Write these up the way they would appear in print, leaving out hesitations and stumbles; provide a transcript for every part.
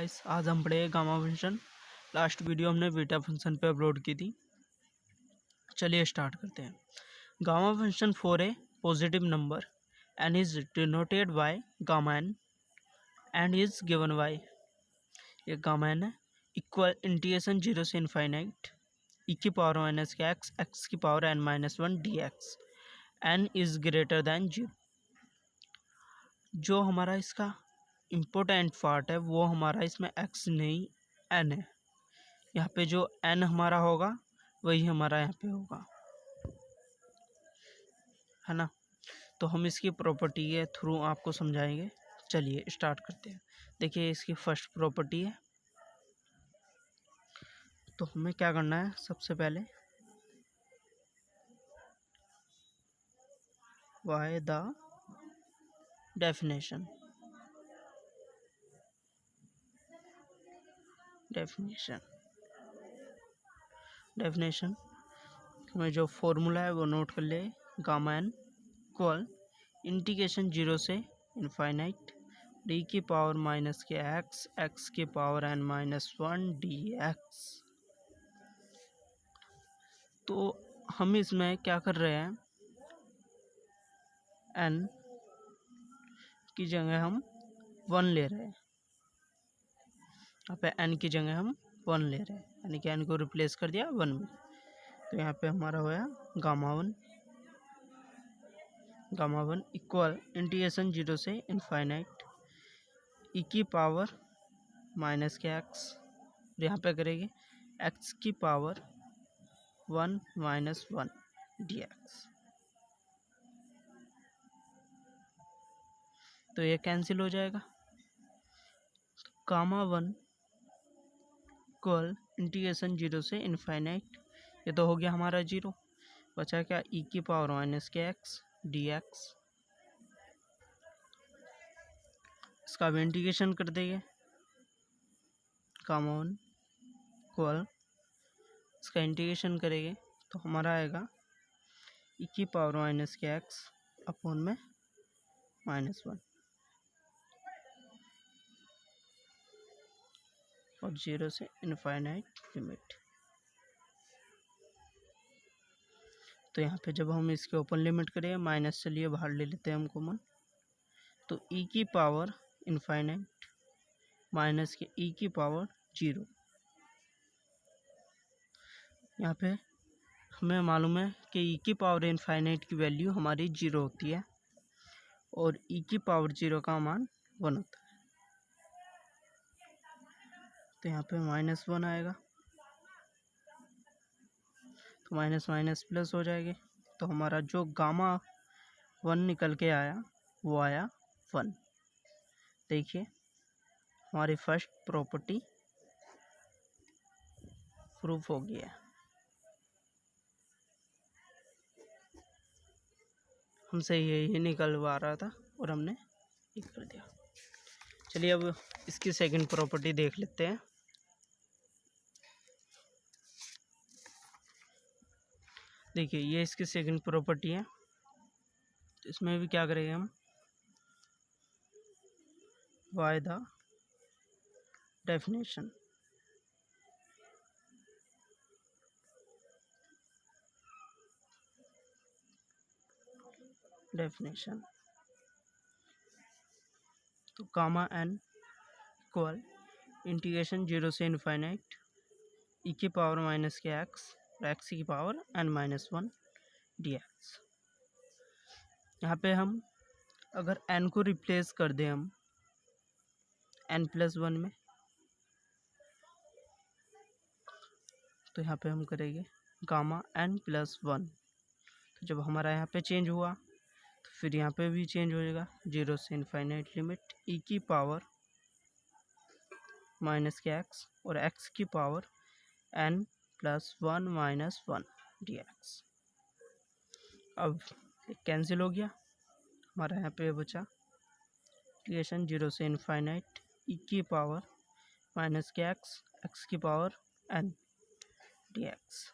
Guys आज हम पढ़े गामा फंक्शन। लास्ट वीडियो हमने बीटा फंक्शन पे अपलोड की थी। चलिए स्टार्ट करते हैं। Gamma function for a positive number n is denoted by gamma n and is given by, ये गामा एन है, इक्वल इंटीग्रेशन 0 से इनफाइनाइट ई की पावर माइनस के एक्स की power n minus 1 d x, n is greater than 0। जो हमारा इसका important part है वो हमारा इसमें x नहीं n है। यहाँ पे जो n हमारा होगा वही हमारा यहाँ पे होगा, है ना। तो हम इसकी प्रॉपर्टी के थ्रू आपको समझाएंगे। चलिए स्टार्ट करते हैं। देखिए इसकी फर्स्ट प्रॉपर्टी है, तो हमें क्या करना है, सबसे पहले वाई द डेफिनेशन हमें जो फॉर्मूला है वो नोट कर ले। गामा एन इक्वल इंटीग्रेशन 0 से इनफाइनाइट डी की पावर माइनस के एक्स की power n minus 1 d x. तो हम इसमें क्या कर रहे हैं, एन की जगह हम 1 ले रहे हैं। यहाँ पे एन की जगह हम 1 ले रहे हैं, यानी कि एन को रिप्लेस कर दिया 1 में। तो यहाँ पे हमारा होया गामा वन इक्वल इंटीग्रेशन 0 से इनफाइनाइट ई की पावर माइनस के एक्स, यहाँ पे करेंगे एक्स की पावर 1 माइनस 1 डी एक्स। तो ये कैंसिल हो जाएगा। गामा वन इक्वल इंटीग्रेशन 0 से इनफाइनाइट, ये तो हो गया हमारा 0, बचा क्या ई की पावर माइनस के एक्स डी एक्स। इसका भी इंटीग्रेशन कर देंगे। गामा वन इक्वल, इसका इंटीग्रेशन करेंगे तो हमारा आएगा ई की पावर माइनस के एक्स अपॉन में माइनस 1 और 0 से इनफाइनाइट लिमिट। तो यहाँ पे जब हम इसके ओपन लिमिट करें, माइनस चलिए बाहर ले लेते हैं हम कॉमन, तो ई की पावर इनफाइनाइट माइनस के ई की पावर 0। यहाँ पे हमें मालूम है कि ई की पावर इनफाइनाइट की वैल्यू हमारी 0 होती है और ई की पावर 0 का मान 1 होता है। तो यहाँ पे माइनस 1 आएगा, तो माइनस माइनस प्लस हो जाएगी। तो हमारा जो गामा 1 निकल के आया वो आया 1। देखिए हमारी फर्स्ट प्रॉपर्टी प्रूफ हो गई है। हमसे यही निकलवा रहा था और हमने ये कर दिया। चलिए अब इसकी सेकंड प्रॉपर्टी देख लेते हैं। देखिए ये इसकी सेकंड प्रॉपर्टी है, तो इसमें भी क्या करेंगे हम, बाय द डेफिनेशन तो गामा एन इक्वल इंटीग्रेशन 0 से इनफाइनाइट ई की पावर माइनस के एक्स की power n minus 1 d x. यहाँ पे हम अगर एन को रिप्लेस कर दें हम एन प्लस 1 में, तो यहाँ पे हम करेंगे गामा एन प्लस 1। तो जब हमारा यहाँ पे चेंज हुआ तो फिर यहाँ पे भी चेंज हो जाएगा, 0 से इनफाइनाइट लिमिट ई की पावर माइनस के एक्स और एक्स की power n plus 1 minus 1 d x. अब कैंसिल हो गया, हमारा यहाँ पे बचा इंटीग्रेशन 0 से इनफाइनाइट ई की पावर माइनस के एक्स की पावर एन डी एक्स।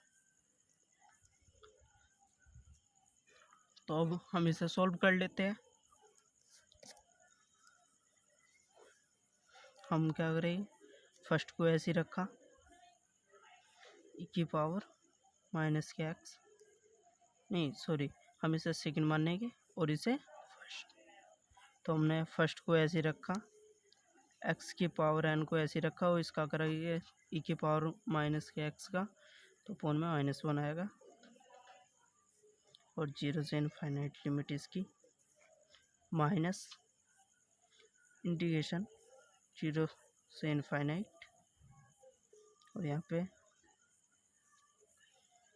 तो अब हम इसे सॉल्व कर लेते हैं। हम क्या करेंगे, फर्स्ट को ऐसे ही रखा, ई की पावर माइनस के एक्स, नहीं सॉरी, हम इसे सेकंड मानेंगे और इसे फर्स्ट। तो हमने फर्स्ट को ऐसे रखा, एक्स की पावर एन को ऐसे रखा और इसका करेंगे ई की पावर माइनस के एक्स का, तो फोन में -1 आएगा और 0 से इनफाइनाइट लिमिट इसकी माइनस इंटीग्रेशन 0 से इनफाइनाइट, और यहाँ पे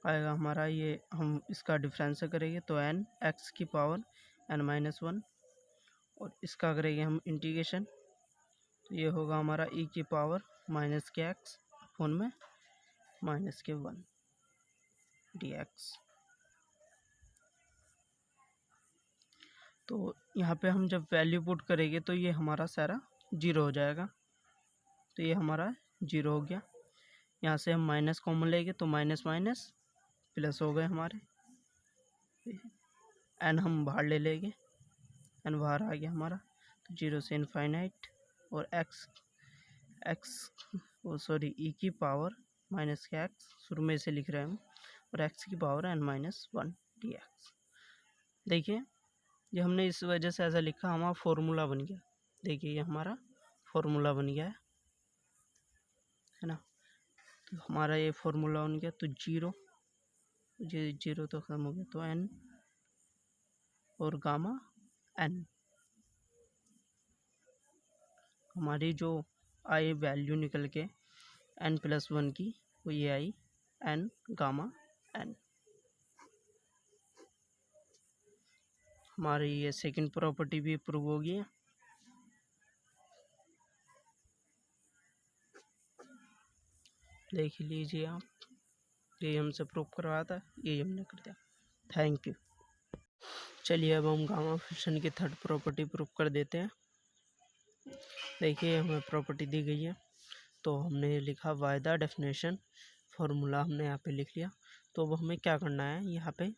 आएगा हमारा ये, हम इसका डिफरेंस करेंगे तो n एक्स की पावर n-1, और इसका करेंगे हम इंटीग्रेशन, तो ये होगा हमारा e की पावर माइनस के एक्स फोन में माइनस के 1 dx। तो यहाँ पे हम जब वैल्यू पुट करेंगे तो ये हमारा सारा 0 हो जाएगा, तो ये हमारा 0 हो गया। यहाँ से हम माइनस कॉमन लेंगे तो माइनस माइनस प्लस हो गए हमारे, एन हम बाहर ले लेंगे, एन बाहर आ गया हमारा, तो 0 से इनफाइनाइट, और ई की पावर माइनस के एक्स शुरू में से लिख रहे हैं हम, और एक्स की पावर n-1 dx। देखिए ये हमने इस वजह से ऐसा लिखा, हमारा फॉर्मूला बन गया। देखिए ये हमारा फॉर्मूला बन गया है ना, तो हमारा ये फॉर्मूला बन गया। तो 0 तो खत्म हो गया, तो n और गामा n, हमारी जो आई वैल्यू निकल के n+1 की, वो ये आई n गामा n। हमारी ये सेकंड प्रॉपर्टी भी प्रूव हो गई है। देख लीजिए आप, ये हमसे प्रूव करवाया था, ये हमने कर दिया। Thank you. चलिए अब हम गामा फंक्शन की थर्ड प्रॉपर्टी प्रूव कर देते हैं। देखिए हमें प्रॉपर्टी दी गई है, तो हमने लिखा बाय द डेफिनेशन, फॉर्मूला हमने यहाँ पे लिख लिया। तो अब हमें क्या करना है, यहाँ पे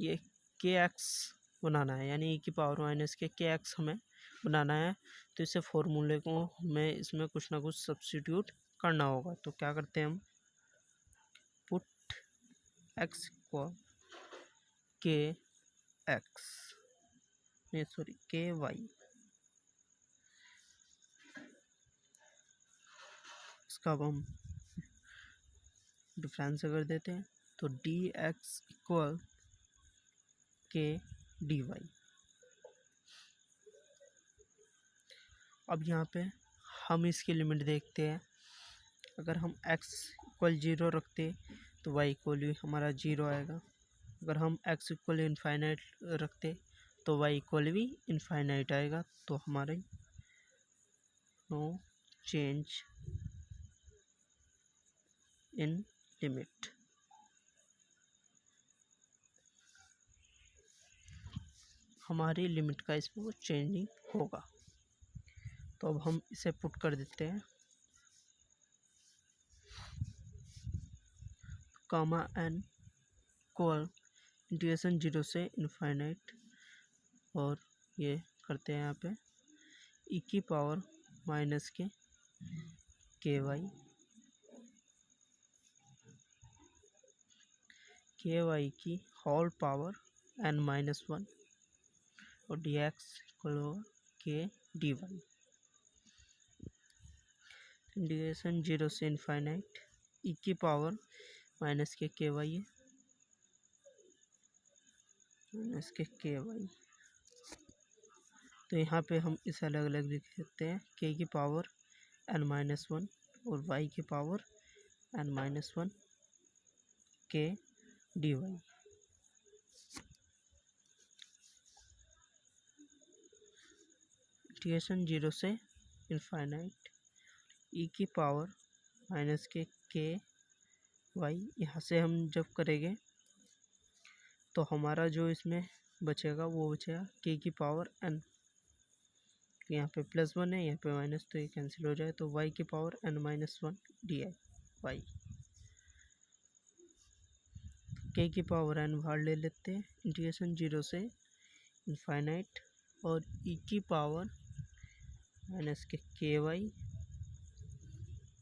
ये के एक्स बनाना है, यानी e की पावर माइनस के एक्स हमें बनाना है। तो इसे फॉर्मूले को हमें इसमें कुछ ना कुछ सब्स्टिट्यूट करना होगा। तो क्या करते हैं हम, पुट एक्स इक्वल के एक्स, नहीं सॉरी के वाई, इसका अब हम डिफरेंस कर देते हैं, तो डी एक्स इक्वल के डी वाई। अब यहाँ पे हम इसकी लिमिट देखते हैं, अगर हम x इक्वल 0 रखते तो y इक्वल भी हमारा 0 आएगा, अगर हम x इक्वल इनफाइनाइट रखते तो y इक्वल भी इनफाइनाइट आएगा। तो हमारे नो चेंज इन लिमिट। हमारी लिमिट का इसमें वो चेंजिंग होगा। तो अब हम इसे पुट कर देते हैं, गामा n इक्वल इंटीग्रेशन 0 से इनफाइनाइट, और ये करते हैं यहाँ पे e की पावर माइनस के वाई की होल पावर n-1, और dx इक्वल होगा के डी वाई। इंटीग्रेशन 0 से इनफाइनाइट, e की पावर माइनस के वाई है, माइनस के वाई। तो यहाँ पे हम इसे अलग अलग लिख सकते हैं, k की पावर n-1 और y की पावर n-1 के डी वाई। इंटीग्रेशन 0 से इनफाइनाइट, e की पावर माइनस के वाई, यहाँ से हम जब करेंगे तो हमारा जो इसमें बचेगा वो बचेगा k की पावर n, यहाँ पे +1 है, यहाँ पे माइनस, तो ये कैंसिल हो जाए, तो y की power n-1 d y. k की पावर n बाहर ले लेते हैं, इंटीग्रेशन 0 से इनफाइनाइट, और e की पावर माइनस के वाई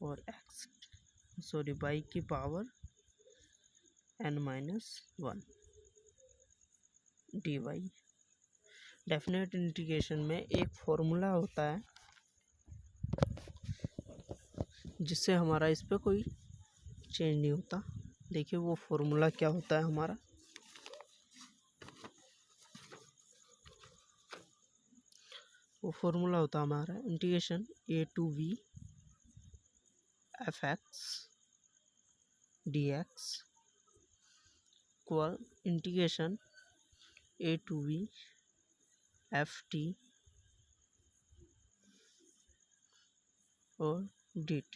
और y की power n-1 dy। Definite integration में एक फॉर्मूला होता है जिससे हमारा इस पर कोई चेंज नहीं होता। देखिए वो फॉर्मूला क्या होता है हमारा। वो फॉर्मूला होता है हमारा integration a to v fx dx equal integration a to v ft और dt।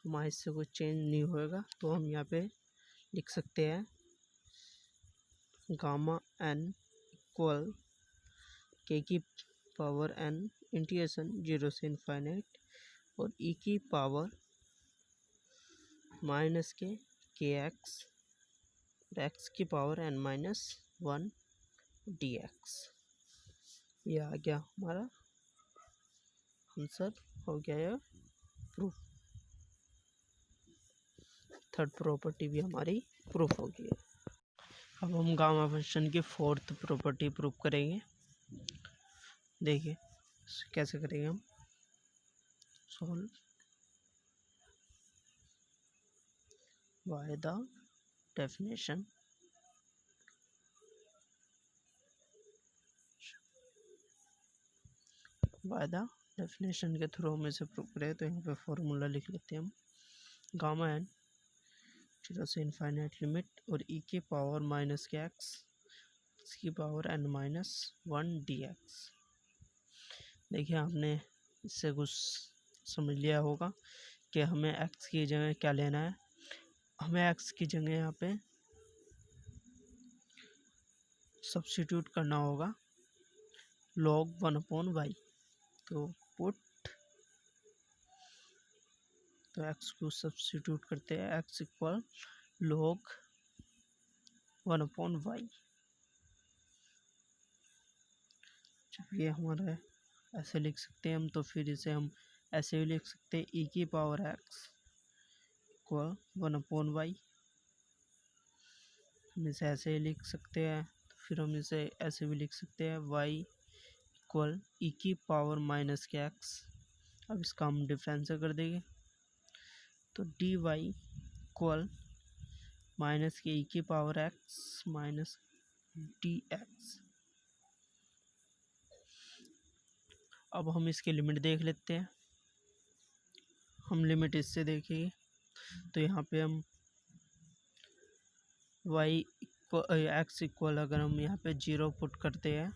हमारे इससे कोई चेंज नहीं होएगा, तो हम यहाँ पे लिख सकते हैं गामा n इक्वल के की पावर n इंटीग्रेशन 0 से इनफाइनाइट और e की पावर माइनस के एक्स और x की पावर n-1 dx। ये आ गया हमारा आंसर, हो गया यह प्रूफ। थर्ड प्रॉपर्टी भी हमारी प्रूफ हो गई है। अब हम गामा फंक्शन की फोर्थ प्रॉपर्टी प्रूफ करेंगे। देखिए कैसे करेंगे हम। सॉल्व बाय द डेफिनेशन के थ्रू हम इसे प्रूव करें। तो यहाँ पे फॉर्मूला लिख लेते हैं हम। गामा n 0 से इनफाइनाइट लिमिट और e की पावर माइनस के x की पावर n-1 dx। देखिए आपने इससे कुछ समझ लिया होगा कि हमें x की जगह क्या लेना है। हमें x की जगह यहाँ पे सब्स्टिट्यूट करना होगा log 1/y। तो x को सब्स्टिट्यूट करते हैं, x इक्वल log 1/y। जब ये हमारा ऐसे लिख सकते हैं हम, तो फिर इसे हम ऐसे भी लिख सकते हैं e की पावर x इक्वल 1/y। हम इसे ऐसे ही लिख सकते हैं, तो फिर हम इसे ऐसे भी लिख सकते हैं y इक्वल e की पावर माइनस के x। अब इसका हम डिफरेंस कर देंगे, तो dy इक्वल माइनस के e की पावर x माइनस dx। अब हम इसकी लिमिट देख लेते हैं। हम लिमिट इससे देखेंगे, तो यहाँ पे हम x इक्वल अगर हम यहाँ पे 0 पुट करते हैं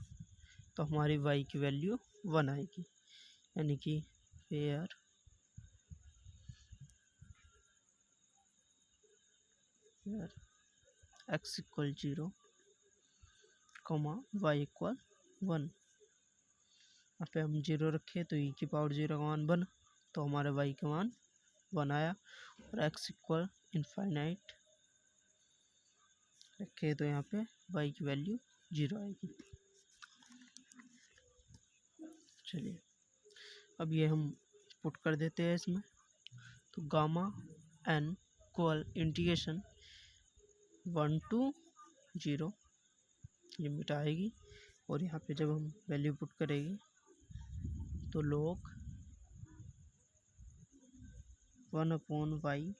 तो हमारी y की वैल्यू 1 आएगी। यानी कि fair x equal 0 y equal 1। यहाँ पे हम 0 रखे तो e की पावर 0 का मान 1, तो हमारे y का मान 1 आया। और x इक्वल इनफाइनाइट रखे तो यहाँ पे y की वैल्यू 0 आएगी। चलिए अब ये हम पुट कर देते हैं इसमें। तो gamma n equal integration 1 to 0 limit आएगी, और यहाँ पे जब हम वैल्यू पुट करेंगे तो log 1/y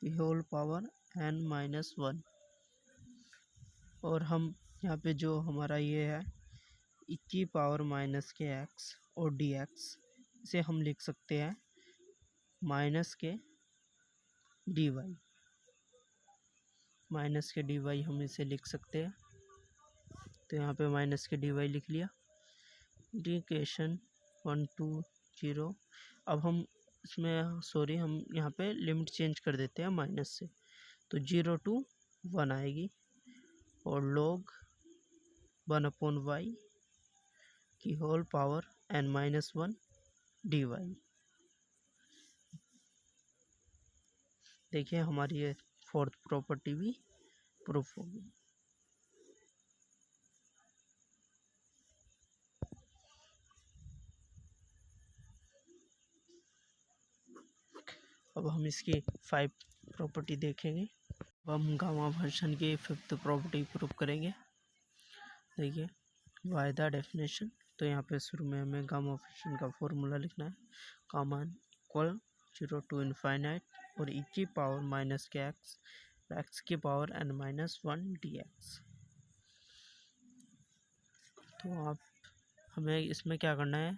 की होल पावर n-1। और हम यहाँ पे जो हमारा ये है e की पावर माइनस के x और dx, इसे हम लिख सकते हैं माइनस के dy। माइनस के dy हम इसे लिख सकते हैं, तो यहाँ पे माइनस के dy लिख लिया। Integration 1 to 0। अब हम इसमें हम यहाँ पे लिमिट चेंज कर देते हैं माइनस से, तो 0 to 1 आएगी। और log 1/y की होल पावर n-1 dy। देखिए हमारी ये फोर्थ प्रॉपर्टी भी प्रूफ होगी। अब हम इसकी 5 प्रॉपर्टी देखेंगे। अब हम गामा फंक्शन की 5th प्रॉपर्टी प्रूव करेंगे। देखिए बाय द डेफिनेशन, तो यहाँ पे शुरू में हमें गामा फंक्शन का फॉर्मूला लिखना है। गामा इक्वल 0 to इनफाइनाइट और e की पावर माइनस के x की पावर n-1 dx। तो आप हमें इसमें क्या करना है,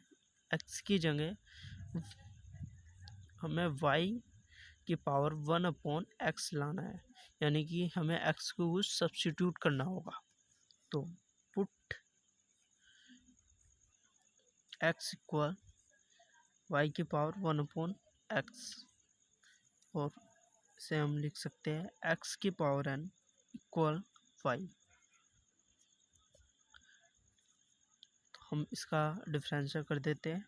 x की जगह हमें y की पावर 1/x लाना है, यानी कि हमें x को सब्स्टिट्यूट करना होगा। तो पुट x इक्वल y की पावर 1/x, और इसे हम लिख सकते हैं x की पावर n इक्वल y। तो हम इसका डिफरेंशियल कर देते हैं।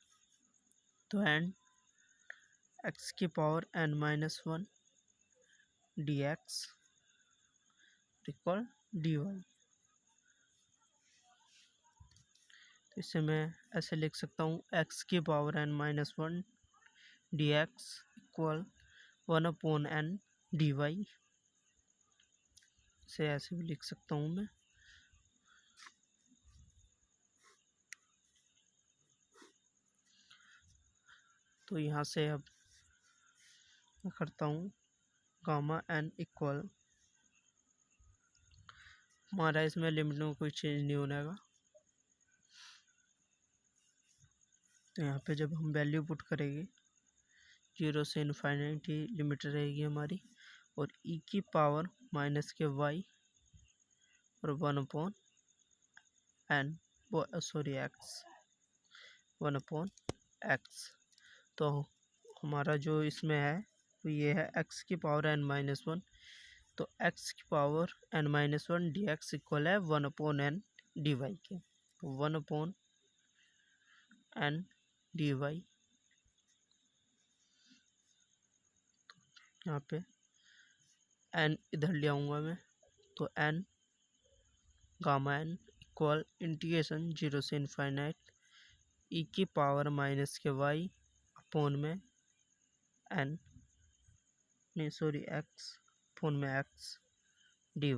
तो n x की power n-1 dx equal dy। तो इसे मैं ऐसे लिख सकता हूँ, x की power n-1 dx equal 1/n dy। इसे ऐसे भी लिख सकता हूँ मैं। तो यहाँ से अब मैं करता हूँ गामा n इक्वल, हमारा इसमें लिमिट में कोई चेंज नहीं होने का। तो यहाँ पे जब हम वैल्यू पुट करेंगे 0 से इनफाइनाइट ही लिमिट रहेगी हमारी, और e की पावर माइनस के y और 1/n सॉरी x 1/x। तो हमारा जो इसमें है तो ये है x की पावर n-1, तो x की पावर n-1 dx इक्वल है 1/n dy के। 1/n dy, यहाँ पे n इधर ले आऊँगा मैं, तो n gamma n equal integration 0 से इनफाइनाइट e की पावर माइनस के y अपोन में n नहीं सॉरी x अपोन में x dy।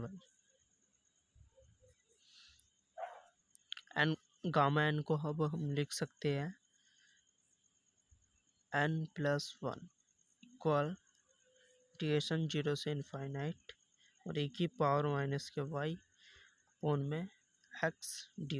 n gamma n को अब हम लिख सकते हैं n+1 इक्वल इंटीग्रेशन 0 से इनफाइनाइट और e की पावर माइनस के y अपोन में x dy।